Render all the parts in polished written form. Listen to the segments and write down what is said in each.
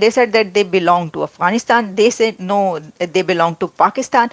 they said that they belong to Afghanistan. They said no, they belong to Pakistan.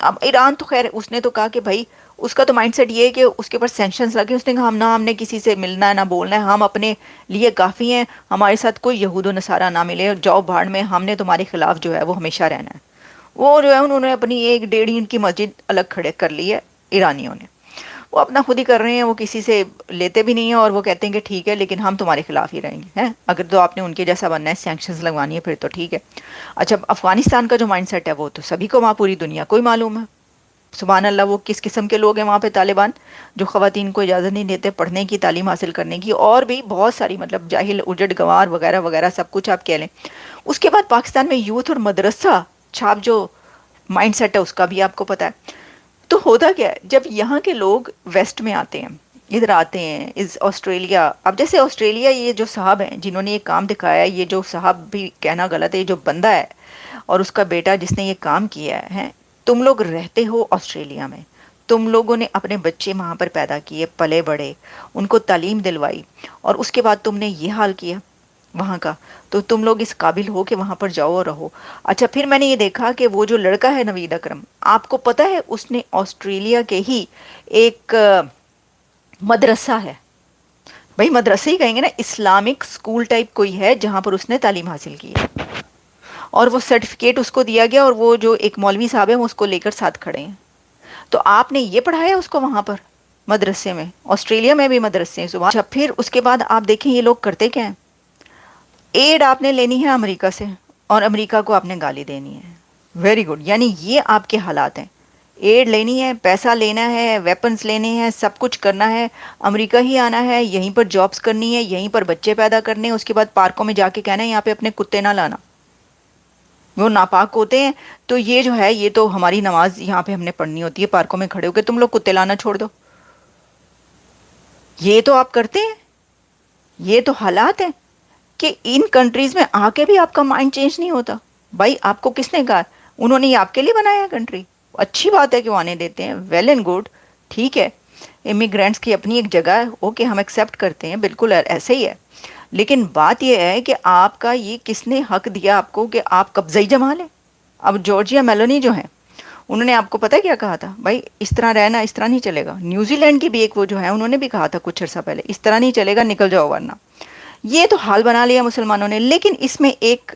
اب ایران تو خیر اس نے تو کہا کہ بھائی اس کا تو مائنڈ سیٹ یہ ہے کہ اس کے اوپر سینکشنز لگے، اس نے کہا ہم نے کسی سے ملنا ہے نہ بولنا ہے، ہم اپنے لیے کافی ہیں، ہمارے ساتھ کوئی یہود و نصارہ نہ ملے، جاؤ بھاڑ میں، ہم نے تمہارے خلاف جو ہے وہ ہمیشہ رہنا ہے۔ وہ جو ہے انہوں نے اپنی 1 ڈیڑھ اینٹ کی مسجد الگ کھڑے کر لی ہے ایرانیوں نے، وہ اپنا خود ہی کر رہے ہیں، وہ کسی سے لیتے بھی نہیں ہیں، اور وہ کہتے ہیں کہ ٹھیک ہے لیکن ہم تمہارے خلاف ہی رہیں گے ہیں، اگر تو آپ نے ان کے جیسا بننا ہے، سینکشنز لگوانی ہے، پھر تو ٹھیک ہے۔ اچھا افغانستان کا جو مائنڈ سیٹ ہے وہ تو سبھی کو وہاں پوری دنیا کو ہی معلوم ہے، سبحان اللہ وہ کس قسم کے لوگ ہیں وہاں پہ طالبان، جو خواتین کو اجازت نہیں دیتے پڑھنے کی، تعلیم حاصل کرنے کی، اور بھی بہت ساری مطلب جاہل اجڑ گوار وغیرہ وغیرہ سب کچھ آپ کہہ لیں۔ اس کے بعد پاکستان میں یوتھ اور مدرسہ چھاپ جو مائنڈ سیٹ ہے اس کا بھی آپ کو پتا ہے۔ تو ہوتا کیا ہے جب یہاں کے لوگ ویسٹ میں آتے ہیں، ادھر آتے ہیں اس آسٹریلیا، اب جیسے آسٹریلیا یہ جو صاحب ہیں جنہوں نے یہ کام دکھایا ہے، یہ جو صاحب بھی کہنا غلط ہے، یہ جو بندہ ہے اور اس کا بیٹا جس نے یہ کام کیا ہے، تم لوگ رہتے ہو آسٹریلیا میں، تم لوگوں نے اپنے بچے وہاں پر پیدا کیے، پلے بڑے، ان کو تعلیم دلوائی، اور اس کے بعد تم نے یہ حال کیا وہاں کا، تو تم لوگ اس قابل ہو کہ وہاں پر جاؤ اور رہو۔ اچھا پھر میں نے یہ دیکھا کہ وہ جو لڑکا ہے نوید اکرم، آپ کو پتا ہے اس نے آسٹریلیا کے ہی ایک مدرسہ ہے، بھائی مدرسہ ہی کہیں گے نا، اسلامک اسکول ٹائپ کوئی ہے جہاں پر اس نے تعلیم حاصل کی ہے، اور وہ سرٹیفکیٹ اس کو دیا گیا، اور وہ جو ایک مولوی صاحب ہیں وہ اس کو لے کر ساتھ کھڑے ہیں۔ تو آپ نے یہ پڑھایا اس کو وہاں پر مدرسے میں؟ آسٹریلیا میں بھی مدرسے ہیں صبح۔ اچھا پھر اس کے بعد آپ دیکھیں یہ لوگ کرتے کیا ہیں، ایڈ آپ نے لینی ہے امریکہ سے، اور امریکہ کو آپ نے گالی دینی ہے، ویری گڈ، یعنی یہ آپ کے حالات ہیں، ایڈ لینی ہے، پیسہ لینا ہے، ویپنز لینے ہیں، سب کچھ کرنا ہے، امریکہ ہی آنا ہے، یہیں پر جابز کرنی ہے، یہیں پر بچے پیدا کرنے ہیں، اس کے بعد پارکوں میں جا کے کہنا ہے یہاں پہ اپنے کتے نہ لانا، وہ ناپاک ہوتے ہیں، تو یہ جو ہے یہ تو ہماری نماز یہاں پہ ہم نے پڑھنی ہوتی ہے پارکوں میں کھڑے ہو کے، تم لوگ کتے لانا چھوڑ دو، یہ تو آپ کرتے ہیں، یہ تو حالات ہیں کہ ان کنٹریز میں آ کے بھی آپ کا مائنڈ چینج نہیں ہوتا۔ بھائی آپ کو کس نے کہا؟ انہوں نے یہ آپ کے لیے بنایا ہے کنٹری، اچھی بات ہے کہ وہ آنے دیتے ہیں، ویل اینڈ گڈ، ٹھیک ہے، امیگرینٹس کی اپنی ایک جگہ ہے، اوکے ہم ایکسیپٹ کرتے ہیں، بالکل ایسے ہی ہے، لیکن بات یہ ہے کہ آپ کا یہ کس نے حق دیا آپ کو کہ آپ قبضہ ہی جما لیں؟ اب جارجیا میلونی جو ہیں انہوں نے آپ کو پتہ کیا کہا تھا؟ بھائی اس طرح رہنا اس طرح نہیں چلے گا۔ نیوزی لینڈ کی بھی ایک وہ جو ہے انہوں نے بھی کہا تھا کچھ عرصہ پہلے، اس طرح نہیں چلے گا، نکل جاؤ ورنہ۔ یہ تو حال بنا لیا مسلمانوں نے، لیکن اس میں ایک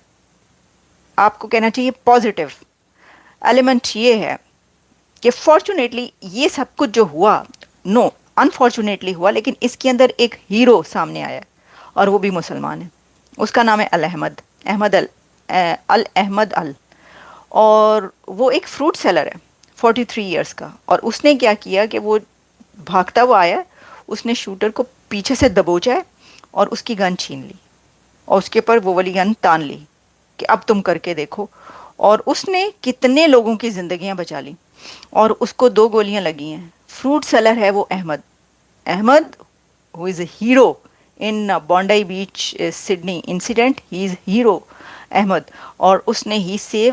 آپ کو کہنا چاہیے پازیٹیو ایلیمنٹ یہ ہے کہ فارچونیٹلی یہ سب کچھ جو ہوا، نو انفارچونیٹلی ہوا، لیکن اس کے اندر ایک ہیرو سامنے آیا ہے، اور وہ بھی مسلمان ہے، اس کا نام ہے الاحمد، احمد الاحمد ال، اور وہ ایک فروٹ سیلر ہے 43 ایئرس کا، اور اس نے کیا کیا کہ وہ بھاگتا ہوا آیا، اس نے شوٹر کو پیچھے سے دبوچا ہے اور اس کی گن چھین لی، اور اس کے پر وہ والی گن تان لی کہ اب تم کر کے دیکھو، اور اس نے کتنے لوگوں کی زندگیاں بچا لی، اور اس کو 2 گولیاں لگی ہیں۔ فروٹ سیلر ہے وہ Ahmad, Ahmad who is a hero in Bondi Beach Sydney incident, he is hero Ahmad, اور اس نے ہی save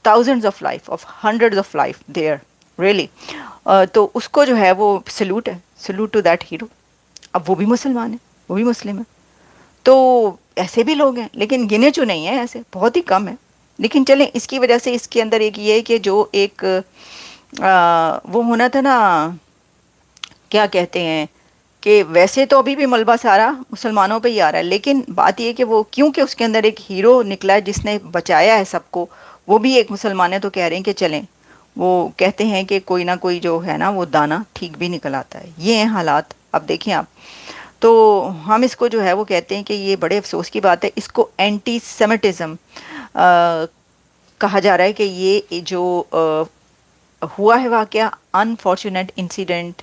thousands of life of hundreds of life there really، تو اس کو جو ہے وہ سلوٹ ہے، سلوٹ ٹو دیٹ ہیرو۔ اب وہ بھی مسلمان ہے، وہ بھی مسلم ہے، تو ایسے بھی لوگ ہیں، لیکن گنے چنے ہی ہیں، ایسے بہت ہی کم ہیں، لیکن چلیں اس کی وجہ سے اس کے اندر ایک یہ ہے کہ جو ایک وہ ہونا تھا نا، کیا کہتے ہیں، کہ ویسے تو ابھی بھی ملبہ سارا مسلمانوں پہ ہی آ رہا ہے، لیکن بات یہ کہ وہ کیونکہ اس کے اندر ایک ہیرو نکلا ہے جس نے بچایا ہے سب کو، وہ بھی ایک مسلمان ہے، تو کہہ رہے ہیں کہ چلیں، وہ کہتے ہیں کہ کوئی نہ کوئی جو ہے نا وہ دانہ ٹھیک بھی نکل آتا ہے۔ یہ ہیں حالات، اب دیکھیں آپ، تو ہم اس کو جو ہے وہ کہتے ہیں کہ یہ بڑے افسوس کی بات ہے، اس کو اینٹی سیمیٹزم کہا جا رہا ہے، کہ یہ جو ہوا ہے واقعہ unfortunate incident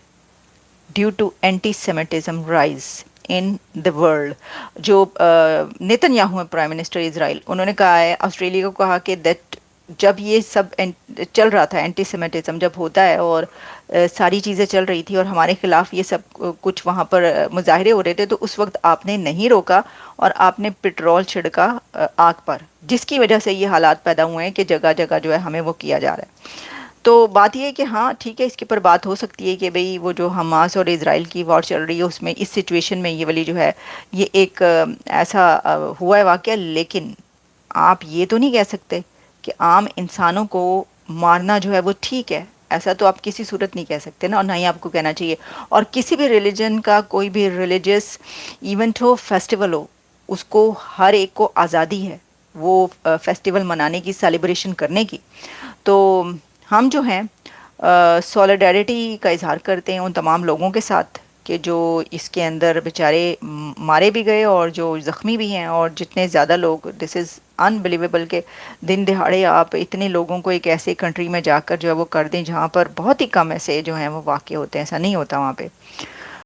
due to antisemitism rise in the world. جو نیتن یاہو ہیں پرائم منسٹر اسرائیل، انہوں نے کہا ہے، آسٹریلیا کو کہا کہ دیٹ جب یہ سب چل رہا تھا، اینٹی سیمیٹزم جب ہوتا ہے اور ساری چیزیں چل رہی تھی اور ہمارے خلاف یہ سب کچھ وہاں پر مظاہرے ہو رہے تھے، تو اس وقت آپ نے نہیں روکا اور آپ نے پٹرول چھڑکا آگ پر، جس کی وجہ سے یہ حالات پیدا ہوئے ہیں کہ جگہ جگہ جو ہے ہمیں وہ کیا جا رہا ہے۔ تو بات یہ ہے کہ ہاں ٹھیک ہے، اس کے اوپر بات ہو سکتی ہے کہ بھئی وہ جو حماس اور اسرائیل کی وار چل رہی ہے، اس میں اس سچویشن میں یہ والی جو ہے یہ ایک ایسا ہوا ہے واقعہ، لیکن آپ یہ تو نہیں کہہ سکتے کہ عام انسانوں کو مارنا جو ہے وہ ٹھیک ہے، ایسا تو آپ کسی صورت نہیں کہہ سکتے نا، اور نہ ہی آپ کو کہنا چاہیے. اور کسی بھی ریلیجن کا کوئی بھی ریلیجس ایونٹ ہو، فیسٹیول ہو، اس کو ہر ایک کو آزادی ہے وہ فیسٹیول منانے کی، سیلیبریشن کرنے کی. تو ہم جو ہیں سولیڈیرٹی کا اظہار کرتے ہیں ان تمام لوگوں کے ساتھ کہ جو اس کے اندر بیچارے مارے بھی گئے اور جو زخمی بھی ہیں، اور جتنے زیادہ لوگ، دس از انبلیویبل کہ دن دہاڑے آپ اتنے لوگوں کو ایک ایسے کنٹری میں جا کر جو ہے وہ کر دیں جہاں پر بہت ہی کم ایسے جو ہیں وہ واقع ہوتے ہیں، ایسا نہیں ہوتا وہاں پہ.